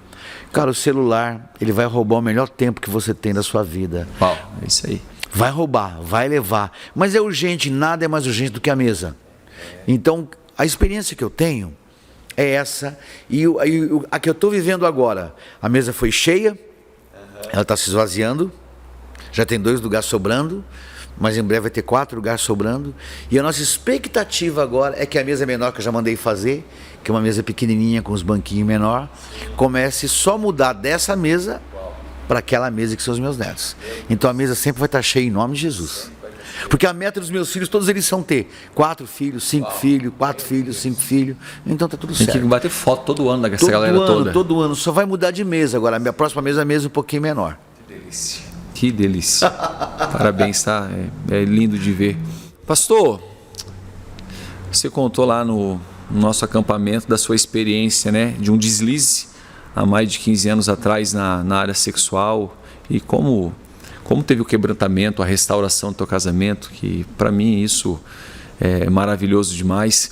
Cara, o celular, ele vai roubar o melhor tempo que você tem da sua vida. Uau, é isso aí. Vai roubar, vai levar. Mas é urgente, nada é mais urgente do que a mesa. Então, a experiência que eu tenho é essa. E a que eu estou vivendo agora, a mesa foi cheia, ela está se esvaziando, já tem 2 lugares sobrando, mas em breve vai ter 4 lugares sobrando. E a nossa expectativa agora é que a mesa menor que eu já mandei fazer, que é uma mesa pequenininha com os banquinhos menor, comece só a mudar dessa mesa para aquela mesa que são os meus netos. Então a mesa sempre vai estar cheia em nome de Jesus. Porque a meta dos meus filhos, todos eles são ter 4 filhos, 5 filhos, 4 filhos, 5 filhos. Então tá tudo certo. Tem que bater foto todo ano dessa galera toda. Todo ano, só vai mudar de mesa agora. A minha próxima mesa é a mesa um pouquinho menor. Que delícia. Que delícia. Parabéns, tá? É lindo de ver. Pastor, você contou lá no nosso acampamento da sua experiência, né? De um deslize há mais de 15 anos atrás na área sexual. E como teve o quebrantamento, a restauração do teu casamento, que para mim isso é maravilhoso demais.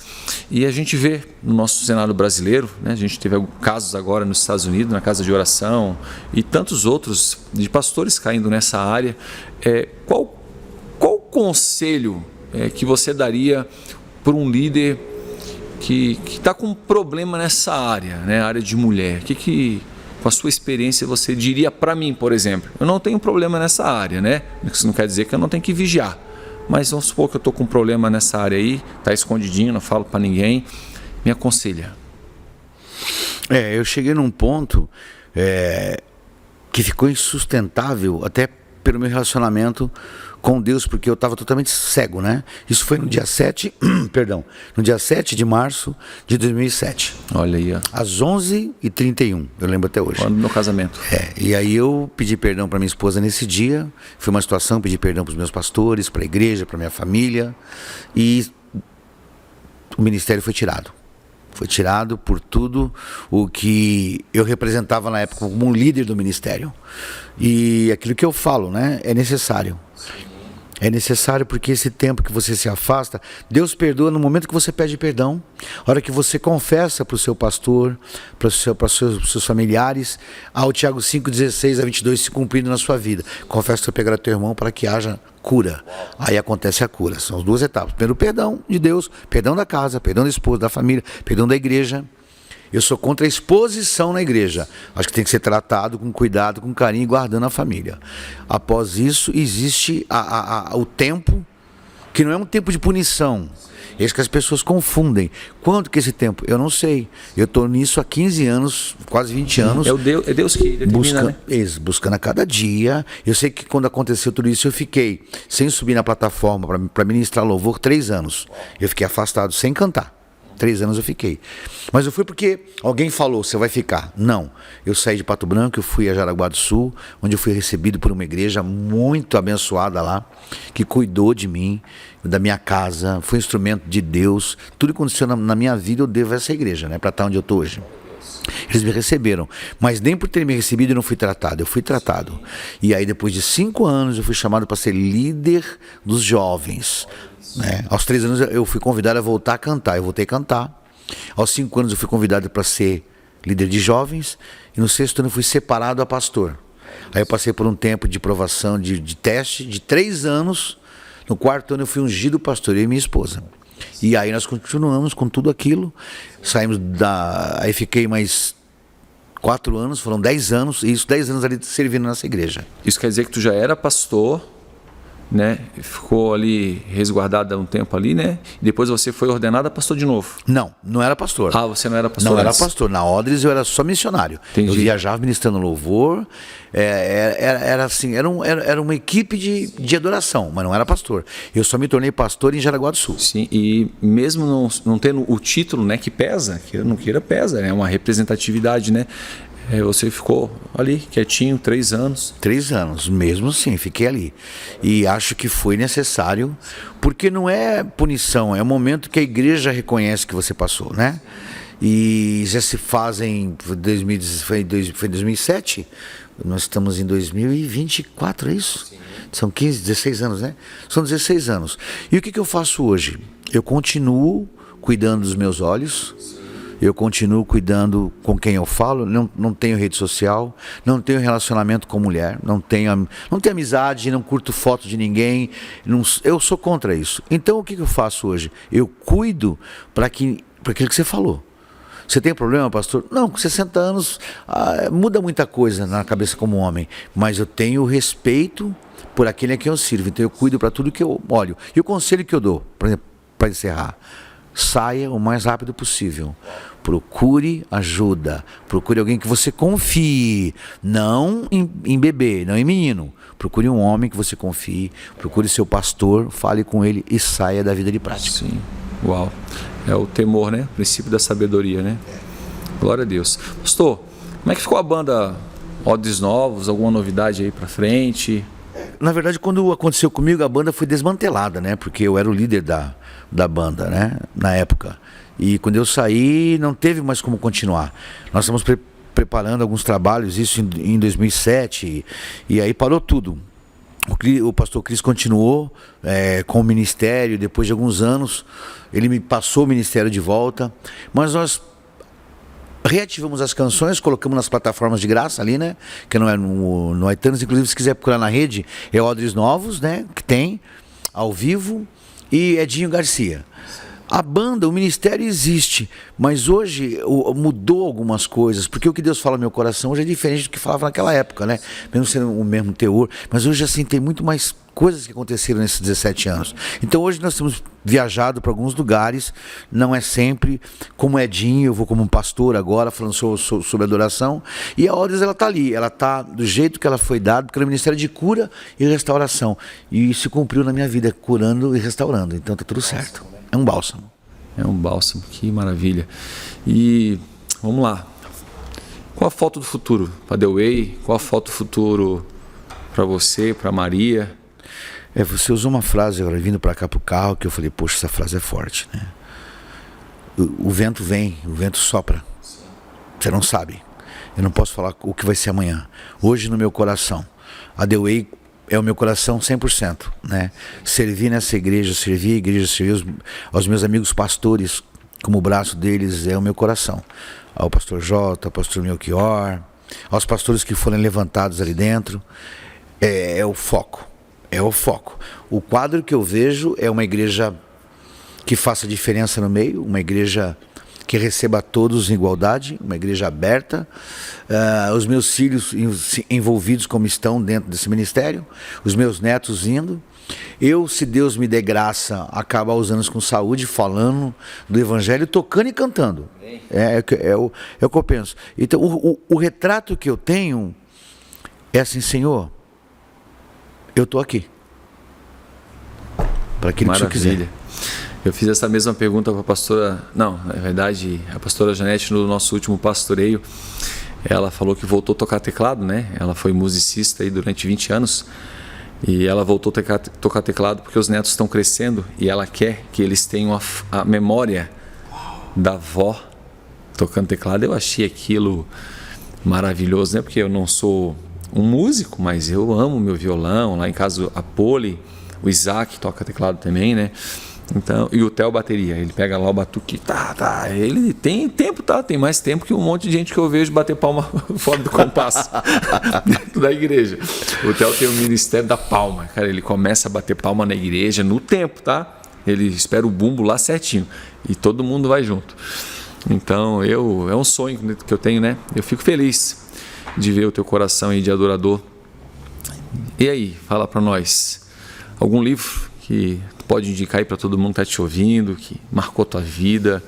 E a gente vê no nosso cenário brasileiro, né, a gente teve casos agora nos Estados Unidos, na casa de oração, e tantos outros de pastores caindo nessa área. Qual conselho que você daria para um líder que está com um problema nessa área, né, área de mulher? Com a sua experiência, você diria para mim, por exemplo, eu não tenho problema nessa área, né? Isso não quer dizer que eu não tenho que vigiar. Mas vamos supor que eu estou com um problema nessa área aí, está escondidinho, não falo para ninguém. Me aconselha. Eu cheguei num ponto que ficou insustentável até pelo meu relacionamento com Deus, porque eu estava totalmente cego, né? Isso foi no dia 7, no dia 7 de março de 2007. Olha aí, ó. Às 11h31, eu lembro até hoje. Quando no meu casamento. E aí eu pedi perdão para minha esposa nesse dia, foi uma situação, pedi perdão para os meus pastores, para a igreja, para minha família, e o ministério foi tirado. Foi tirado por tudo o que eu representava na época como um líder do ministério. E aquilo que eu falo, né, é necessário. É necessário porque esse tempo que você se afasta, Deus perdoa no momento que você pede perdão, a hora que você confessa para o seu pastor, para os seus familiares, ao Tiago 5:16-22 se cumprindo na sua vida. Confessa o seu pecado ao teu irmão para que haja cura. Aí acontece a cura. São as 2 etapas. Primeiro, o perdão de Deus, perdão da casa, perdão da esposa, da família, perdão da igreja. Eu sou contra a exposição na igreja. Acho que tem que ser tratado com cuidado, com carinho e guardando a família. Após isso, existe o tempo, que não é um tempo de punição. É isso que as pessoas confundem. Quanto que é esse tempo? Eu não sei. Eu estou nisso há 15 anos, quase 20 anos. É Deus que determina, né? Buscando a cada dia. Eu sei que quando aconteceu tudo isso, eu fiquei sem subir na plataforma para ministrar louvor 3 anos. Eu fiquei afastado, sem cantar. 3 anos eu fiquei. Mas eu fui porque alguém falou, você vai ficar. Não. Eu saí de Pato Branco, eu fui a Jaraguá do Sul, onde eu fui recebido por uma igreja muito abençoada lá, que cuidou de mim, da minha casa, foi instrumento de Deus. Tudo que aconteceu na minha vida eu devo a essa igreja, né, para estar onde eu estou hoje. Eles me receberam, mas nem por ter me recebido eu não fui tratado, eu fui tratado. E aí depois de 5 anos eu fui chamado para ser líder dos jovens. Aos 3 anos eu fui convidado a voltar a cantar, eu voltei a cantar. Aos 5 anos eu fui convidado para ser líder de jovens, e no 6º ano eu fui separado a pastor. Aí eu passei por um tempo de provação, de teste, de 3 anos. No 4º ano eu fui ungido pastor, eu e minha esposa. E aí nós continuamos com tudo aquilo, saímos aí fiquei mais 4 anos, foram 10 anos, e isso 10 anos ali servindo nessa igreja. Isso quer dizer que tu já era pastor, né? Ficou ali resguardado um tempo ali, né? E depois você foi ordenado a pastor de novo. Não era pastor. Ah, você não era pastor? Não era pastor. Na Odres eu era só missionário. Entendi. Eu viajava ministrando louvor. Era assim, era uma equipe de adoração, mas não era pastor. Eu só me tornei pastor em Jaraguá do Sul. Sim, e mesmo não tendo o título, né, que pesa, que não queira pesa, é uma representatividade, né? Você ficou ali quietinho 3 anos. 3 anos, mesmo assim, fiquei ali. E acho que foi necessário, porque não é punição, é o momento que a igreja reconhece que você passou, né? E já se fazem, foi 2007, nós estamos em 2024, é isso? Sim. São 16 anos, né? São 16 anos. E o que eu faço hoje? Eu continuo cuidando dos meus olhos, eu continuo cuidando com quem eu falo, não tenho rede social, não tenho relacionamento com mulher, não tenho amizade, não curto foto de ninguém, eu sou contra isso. Então o que eu faço hoje? Eu cuido para aquilo que você falou. Você tem problema, pastor? Não, com 60 anos muda muita coisa na cabeça como homem, mas eu tenho respeito por aquele a quem eu sirvo, então eu cuido para tudo que eu olho. E o conselho que eu dou, para encerrar, saia o mais rápido possível. Procure ajuda. Procure alguém que você confie. Não em bebê, não em menino. Procure um homem que você confie. Procure seu pastor, fale com ele e saia da vida de prática. Sim. Uau. É o temor, né? O princípio da sabedoria, né? Glória a Deus. Pastor, como é que ficou a banda Odres Novos? Alguma novidade aí pra frente? Na verdade, quando aconteceu comigo, a banda foi desmantelada, né? Porque eu era o líder da banda, né? Na época. E quando eu saí, não teve mais como continuar. Nós estamos preparando alguns trabalhos, isso em 2007, e aí parou tudo. O pastor Cris continuou com o ministério, depois de alguns anos, ele me passou o ministério de volta, mas nós reativamos as canções, colocamos nas plataformas de graça ali, né? Que não é no iTunes, inclusive se quiser procurar na rede, é Odres Novos, né? Que tem, ao vivo, e Edinho Garcia. A banda, o ministério existe, mas hoje mudou algumas coisas, porque o que Deus fala no meu coração hoje é diferente do que falava naquela época, né? Mesmo sendo o mesmo teor, mas hoje assim tem muito mais coisas que aconteceram nesses 17 anos. Então hoje nós temos viajado para alguns lugares, não é sempre, como Edinho, eu vou como um pastor agora, falando sobre adoração, e a Odres ela está ali, ela está do jeito que ela foi dada, porque é o ministério de cura e restauração, e se cumpriu na minha vida, curando e restaurando, então está tudo certo. É um bálsamo. É um bálsamo, que maravilha. E vamos lá. Qual a foto do futuro para The Way? Qual a foto do futuro para você, para Maria? Você usou uma frase agora vindo para cá pro carro que eu falei, poxa, essa frase é forte, né? O vento vem, o vento sopra. Você não sabe. Eu não posso falar o que vai ser amanhã. Hoje no meu coração, a The Way é o meu coração 100%, né? Servir nessa igreja, servir a igreja, servir aos meus amigos pastores, como o braço deles é o meu coração. Ao pastor Jota, ao pastor Melchior, aos pastores que foram levantados ali dentro, é o foco, é o foco. O quadro que eu vejo é uma igreja que faça diferença no meio, uma igreja que receba a todos em igualdade, uma igreja aberta, os meus filhos envolvidos como estão dentro desse ministério, os meus netos indo. Eu, se Deus me der graça, acabar os anos com saúde, falando do Evangelho, tocando e cantando. É o que eu penso. Então, o retrato que eu tenho é assim, Senhor, eu estou aqui. Para aquilo que o Senhor quiser. Eu fiz essa mesma pergunta para a pastora, não, na verdade, a pastora Janete no nosso último pastoreio, ela falou que voltou a tocar teclado, né? Ela foi musicista aí durante 20 anos e ela voltou a tocar teclado porque os netos estão crescendo e ela quer que eles tenham a memória da avó tocando teclado. Eu achei aquilo maravilhoso, né? Porque eu não sou um músico, mas eu amo meu violão, lá em casa a Poli, o Isaac toca teclado também, né? Então, e o Theo bateria, ele pega lá o batuque, ele tem tempo, tem mais tempo que um monte de gente que eu vejo bater palma fora do compasso dentro da igreja. O Theo tem o ministério da palma, cara, ele começa a bater palma na igreja no tempo, tá? Ele espera o bumbo lá certinho e todo mundo vai junto. Então, é um sonho que eu tenho, né? Eu fico feliz de ver o teu coração aí de adorador. E aí, fala pra nós, algum livro que pode indicar aí para todo mundo que está te ouvindo, que marcou tua vida,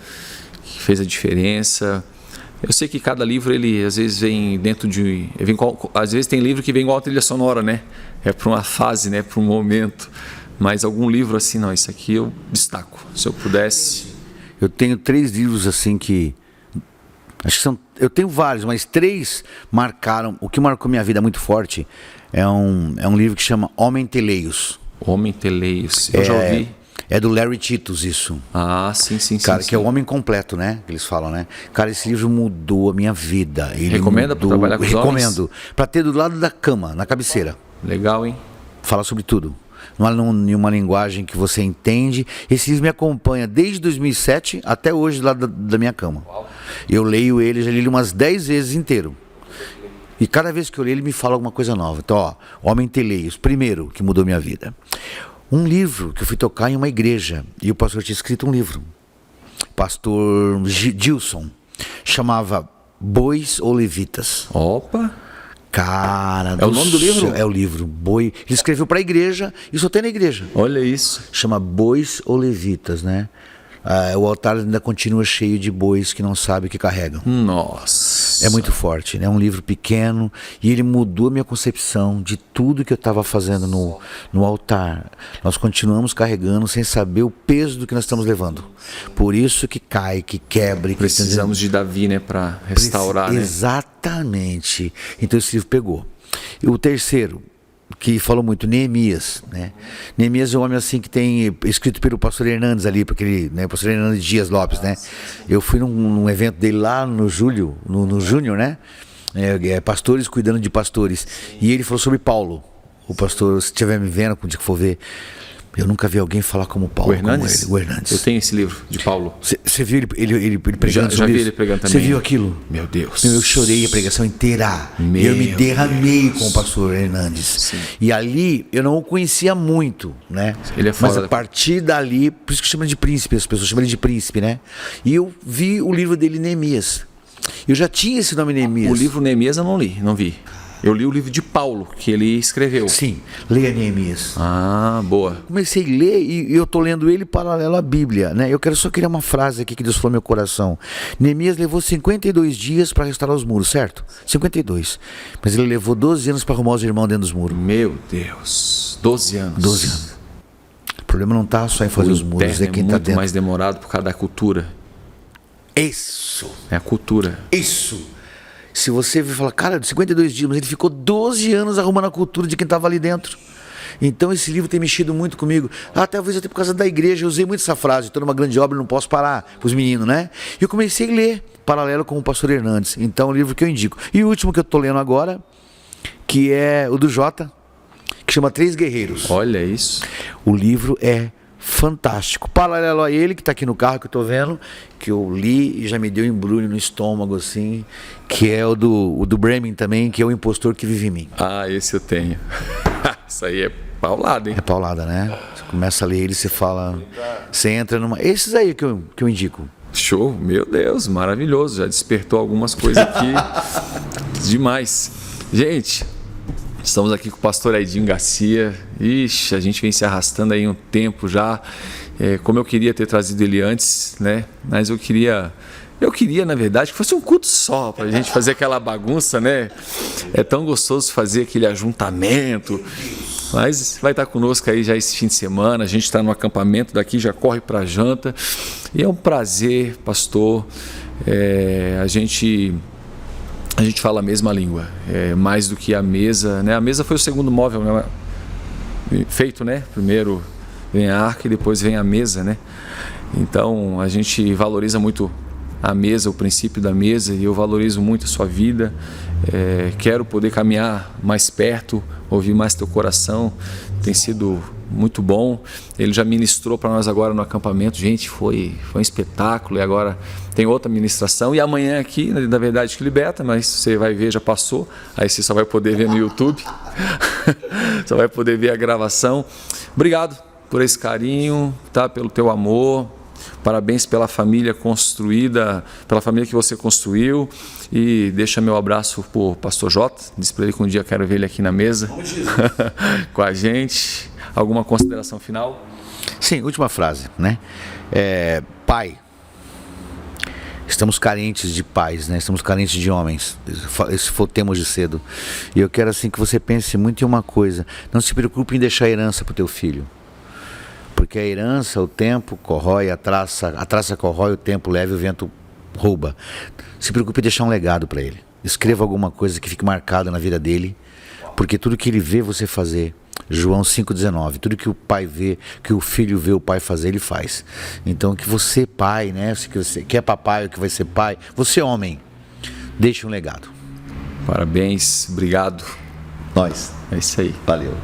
que fez a diferença? Eu sei que cada livro, ele às vezes vem dentro de... às vezes tem livro que vem igual a trilha sonora, né? É para uma fase, né? Para um momento. Mas algum livro assim, não, isso aqui eu destaco. Se eu pudesse... Eu tenho 3 livros assim que... Acho que são... Eu tenho vários, mas 3 marcaram... O que marcou minha vida muito forte é um livro que chama Homem Teleios. Homem Teleios, eu já ouvi. É do Larry Titus isso. Ah, sim. Cara, sim. Que é o homem completo, né? Que eles falam, né? Cara, esse livro mudou a minha vida. Ele recomenda para trabalhar com os homens? Recomendo. Para ter do lado da cama, na cabeceira. Legal, hein? Fala sobre tudo. Em uma linguagem que você entende. Esse livro me acompanha desde 2007 até hoje do lado da minha cama. Uau. Eu leio ele, já li ele umas 10 vezes inteiro. E cada vez que eu leio, ele me fala alguma coisa nova. Então, ó, Homem Teleios, primeiro que mudou minha vida. Um livro que eu fui tocar em uma igreja, e o pastor tinha escrito um livro. Pastor Gilson, chamava Bois ou Levitas. Opa! Cara, é o nome do livro? É o livro, Boi. Ele escreveu para a igreja e só tem na igreja. Olha isso. Chama Bois ou Levitas, né? O altar ainda continua cheio de bois que não sabem o que carregam. Nossa. É muito forte, né? É um livro pequeno e ele mudou a minha concepção de tudo que eu estava fazendo no altar. Nós continuamos carregando sem saber o peso do que nós estamos levando. Por isso que cai, que quebra. Precisamos de Davi, né? Para restaurar, né? Exatamente. Então esse livro pegou. E o terceiro, que falou muito, Neemias, né? Neemias é um homem assim que tem escrito pelo pastor Hernandes ali, porque ele, né, pastor Hernandes Dias Lopes, né? Eu fui num evento dele lá no Júnior, né? Pastores cuidando de pastores. E ele falou sobre Paulo. O pastor, se estiver me vendo, quando for ver, eu nunca vi alguém falar como Paulo, o Hernandes? Como ele, o Hernandes. Eu tenho esse livro de Paulo. Você viu ele pregando? Já vi ele pregando também. Você viu aquilo? Meu Deus. Eu chorei a pregação inteira. Eu me derramei com o pastor Hernandes. Sim. E ali eu não o conhecia muito, né? Ele é foda. Mas a partir dali, por isso que chama de príncipe, as pessoas chamam ele de príncipe, né? E eu vi o livro dele, Neemias. Eu já tinha esse nome, Neemias. O livro Neemias eu não li, não vi. Eu li o livro de Paulo, que ele escreveu. Sim, leia Neemias. Ah, boa. Comecei a ler e eu estou lendo ele paralelo à Bíblia, né? Eu quero só criar uma frase aqui que Deus falou no meu coração. Neemias levou 52 dias para restaurar os muros, certo? 52. Mas ele levou 12 anos para arrumar os irmãos dentro dos muros. Meu Deus, 12 anos. 12 anos. O problema não está só em fazer os muros, é quem está muito dentro. mais demorado por causa da cultura. Isso. É a cultura. Isso. Se você falar, cara, 52 dias, mas ele ficou 12 anos arrumando a cultura de quem estava ali dentro. Então esse livro tem mexido muito comigo. Talvez até por causa da igreja, eu usei muito essa frase, estou numa grande obra, não posso parar, para os meninos, né? E eu comecei a ler, paralelo com o pastor Hernandes. Então é um livro que eu indico. E o último que eu estou lendo agora, que é o do Jota, que chama Três Guerreiros. Olha isso. O livro é fantástico. Paralelo a ele, que está aqui no carro que eu estou vendo, que eu li e já me deu embrulho no estômago, assim, que é o do Bremen também, que é o impostor que vive em mim. Ah, esse eu tenho. Isso aí é paulada, hein? É paulada, né? Você começa a ler ele, você fala... Você entra numa... Esses aí que eu indico. Show, meu Deus, maravilhoso. Já despertou algumas coisas aqui. Demais. Gente... Estamos aqui com o pastor Aidinho Garcia. Ixi, a gente vem se arrastando aí um tempo já. Como eu queria ter trazido ele antes, né? Mas eu queria, na verdade, que fosse um culto só, para a gente fazer aquela bagunça, né? É tão gostoso fazer aquele ajuntamento. Mas vai estar conosco aí já esse fim de semana. A gente está no acampamento daqui, já corre para a janta. E é um prazer, pastor, a gente fala a mesma língua, mais do que a mesa, né? A mesa foi o segundo móvel, né? Feito, né? Primeiro vem a arca e depois vem a mesa, né? Então a gente valoriza muito a mesa, o princípio da mesa, e eu valorizo muito a sua vida. Quero poder caminhar mais perto, ouvir mais teu coração. Tem sido muito bom. Ele já ministrou para nós agora no acampamento. Gente, foi um espetáculo. E agora tem outra ministração. E amanhã aqui, na verdade, que liberta, mas você vai ver, já passou. Aí você só vai poder ver no YouTube. Só vai poder ver a gravação. Obrigado por esse carinho, tá? Pelo teu amor. Parabéns pela família construída, pela família que você construiu. E deixa meu abraço pro pastor Jota. Diz para ele que um dia eu quero ver ele aqui na mesa com a gente. Alguma consideração final? Sim, última frase, né? Pai, estamos carentes de pais, né? Estamos carentes de homens. Esse foi o tema hoje cedo. E eu quero assim que você pense muito em uma coisa. Não se preocupe em deixar herança para o teu filho. Porque a herança, o tempo corrói, a traça corrói, o tempo leva e o vento rouba. Se preocupe em deixar um legado para ele. Escreva alguma coisa que fique marcada na vida dele, porque tudo que ele vê você fazer, João 5,19, tudo que o pai vê, que o filho vê o pai fazer, ele faz. Então que você, pai, né, que é papai ou que vai ser pai, você homem, deixe um legado. Parabéns, obrigado. Nós. É isso aí. Valeu.